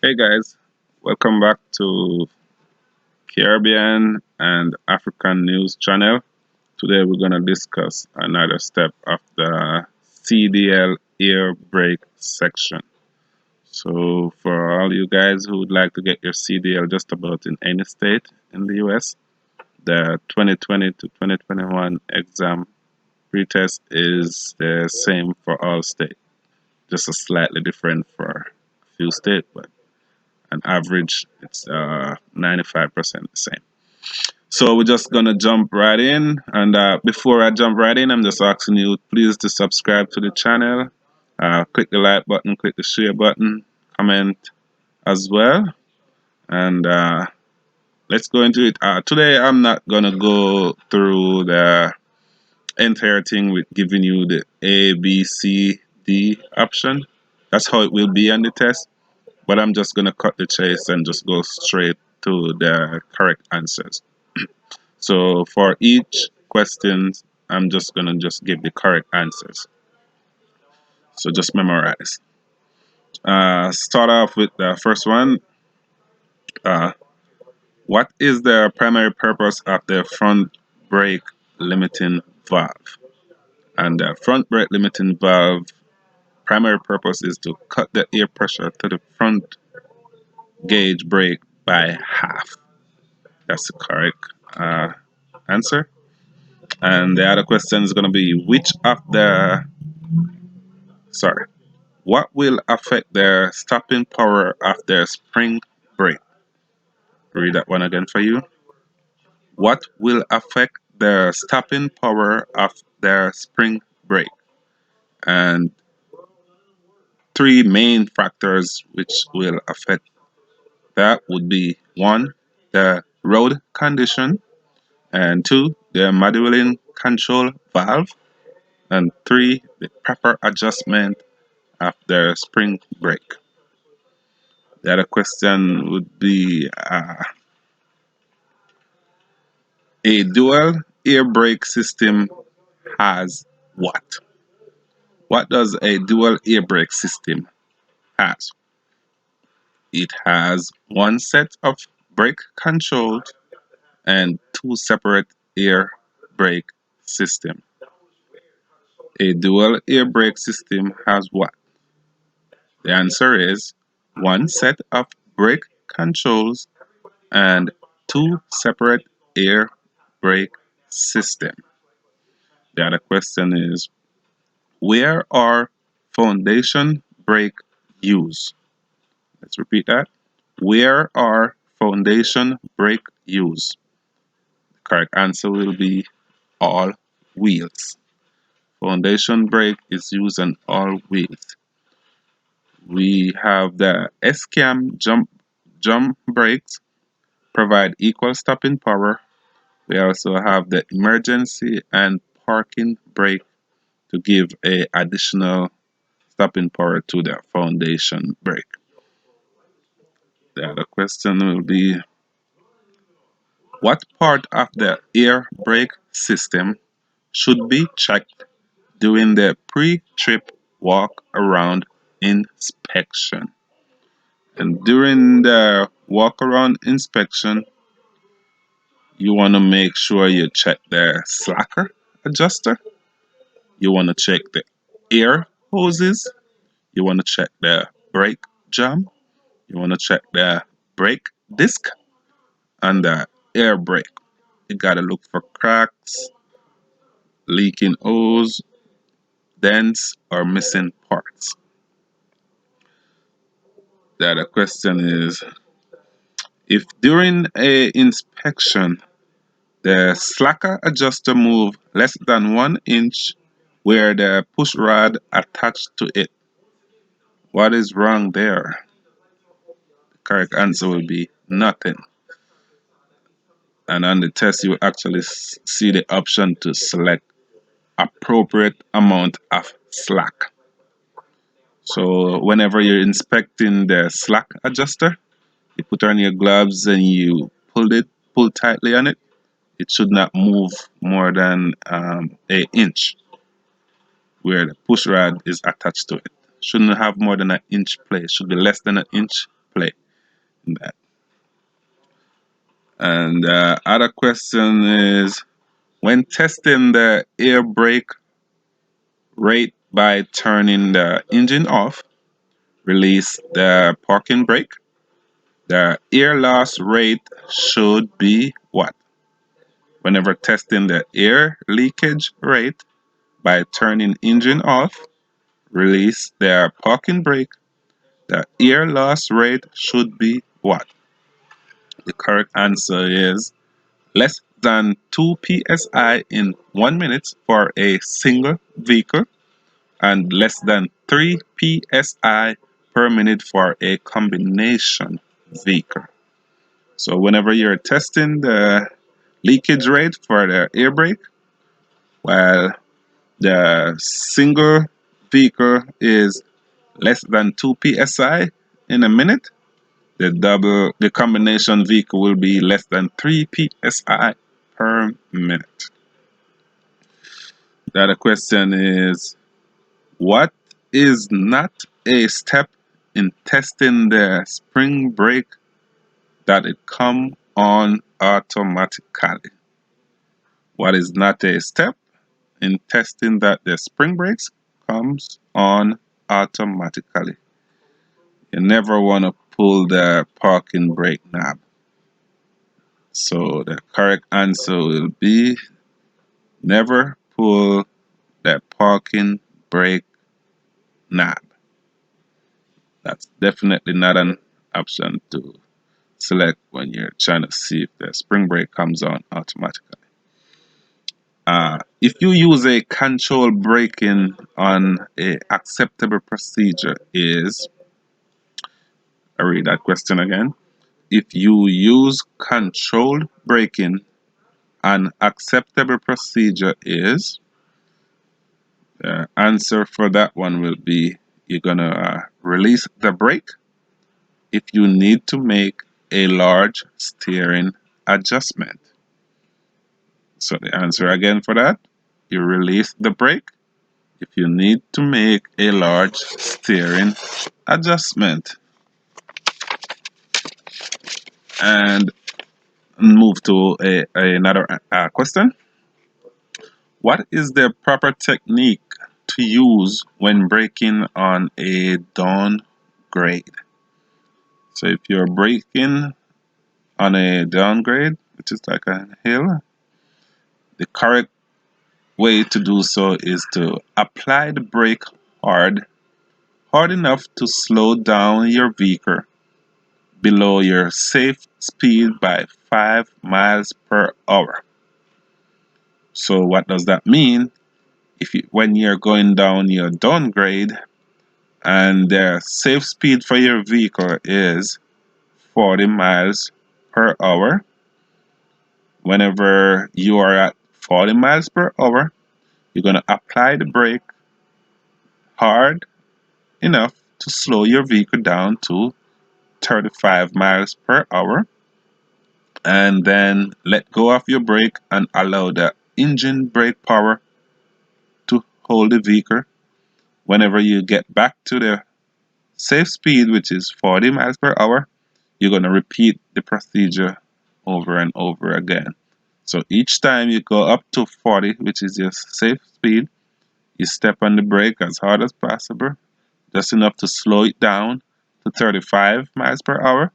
Hey guys, welcome back to Caribbean and African News Channel. Today we're going to discuss another step of the CDL air brake section. So, for all you guys who would like to get your CDL just about in any state in the US, the 2020 to 2021 exam pretest is the same for all states, just a slightly different for a few states, but on average, it's 95% the same. So we're just gonna jump right in, and before I jump right in, I'm just asking you please to subscribe to the channel, click the like button, click the share button, comment as well, and let's go into it. Today I'm not gonna go through the entire thing with giving you the A, B, C, D option. That's how it will be on the test. But I'm just gonna cut the chase and just go straight to the correct answers. So for each question, I'm just gonna just give the correct answers. So just memorize. Start off with the first one. Uh, what is the primary purpose of the front brake limiting valve? And the front brake limiting valve primary purpose is to cut the air pressure to the front gauge brake by half. That's the correct answer. And the other question is going to be sorry, what will affect the stopping power of the spring brake? Read that one again for you. What will affect the stopping power of the spring brake? And three main factors which will affect that would be one, the road condition, and two, the manual control valve, and three, the proper adjustment of the spring brake. The other question would be a dual air brake system has what? What does a dual air brake system has? It has one set of brake controls and two separate air brake system. A dual air brake system has what? The answer is one set of brake controls and two separate air brake system. The other question is where are foundation brake used? Let's repeat that. Where are foundation brake used? The correct answer will be all wheels. Foundation brake is used on all wheels. We have the S-cam jump brakes provide equal stopping power. We also have the emergency and parking brake to give a additional stopping power to the foundation brake. The other question will be what part of the air brake system should be checked during the pre-trip walk around inspection? And during the walk around inspection, you want to make sure you check the slacker adjuster. You want to check the air hoses. You want to check the brake jam. You want to check the brake disc and the air brake. You got to look for cracks, leaking hose, dents, or missing parts. The other question is if during a inspection the slacker adjuster move less than 1 inch where the push rod attached to it, what is wrong there? The correct answer will be nothing. And on the test, you will actually see the option to select appropriate amount of slack. So whenever you're inspecting the slack adjuster, you put on your gloves and you pull tightly on it. It should not move more than 1 inch where the push rod is attached to it. Shouldn't have more than 1 inch play. Should be less than 1 inch play in that. And other question is, when testing the air brake rate by turning the engine off, release the parking brake. The air loss rate should be what? Whenever testing the air leakage rate by turning engine off, release the parking brake. The air loss rate should be what? The correct answer is less than 2 psi in 1 minute for a single vehicle and less than 3 psi per minute for a combination vehicle. So whenever you're testing the leakage rate for the air brake, while the single vehicle is less than 2 psi in a minute, the combination vehicle will be less than 3 psi per minute. The other question is, what is not a step in testing the spring brake that it come on automatically? What is not a step in testing that the spring brakes comes on automatically? You never want to pull the parking brake knob. So the correct answer will be never pull the parking brake knob. That's definitely not an option to select when you're trying to see if the spring brake comes on automatically. If you use a control braking on a acceptable procedure is, I read that question again. If you use controlled braking, an acceptable procedure is, the answer for that one will be you're gonna release the brake if you need to make a large steering adjustment. So the answer again for that, you release the brake if you need to make a large steering adjustment. And move to another question. What is the proper technique to use when braking on a downgrade? So if you're braking on a downgrade, which is like a hill, the correct way to do so is to apply the brake hard enough to slow down your vehicle below your safe speed by 5 miles per hour. So what does that mean? When you're going down your downgrade and the safe speed for your vehicle is 40 miles per hour, whenever you are at 40 miles per hour, you're going to apply the brake hard enough to slow your vehicle down to 35 miles per hour, and then let go of your brake and allow the engine brake power to hold the vehicle. Whenever you get back to the safe speed, which is 40 miles per hour, you're going to repeat the procedure over and over again. So each time you go up to 40, which is your safe speed, you step on the brake as hard as possible, just enough to slow it down to 35 miles per hour.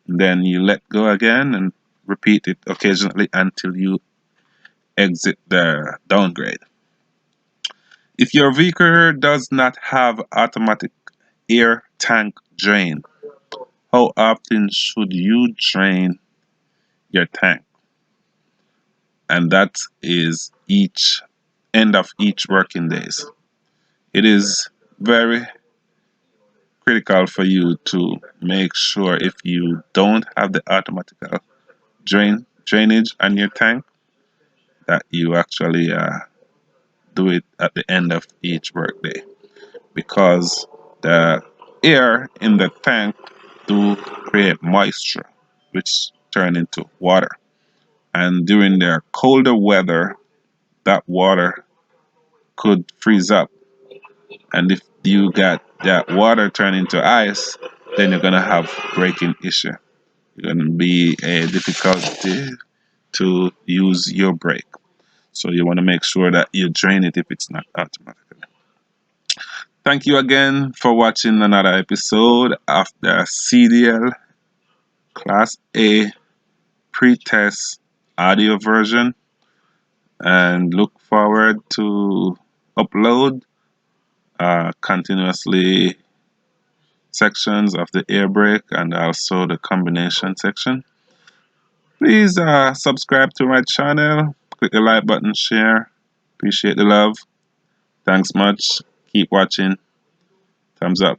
Then you let go again and repeat it occasionally until you exit the downgrade. If your vehicle does not have automatic air tank drain, how often should you drain your tank? And that is each end of each working days. It is very critical for you to make sure if you don't have the automatic drainage on your tank that you actually do it at the end of each workday, because the air in the tank do create moisture which turn into water, and during the colder weather that water could freeze up, and if you got that water turn into ice, then you're gonna have braking issue. You're gonna be a difficulty to use your brake. So you want to make sure that you drain it if it's not automatic. Thank you again for watching another episode of the CDL Class A pre-test audio version, and look forward to upload continuously sections of the air brake and also the combination section. Please subscribe to my channel, click the like button, share. Appreciate the love. Thanks much. Keep watching. Thumbs up.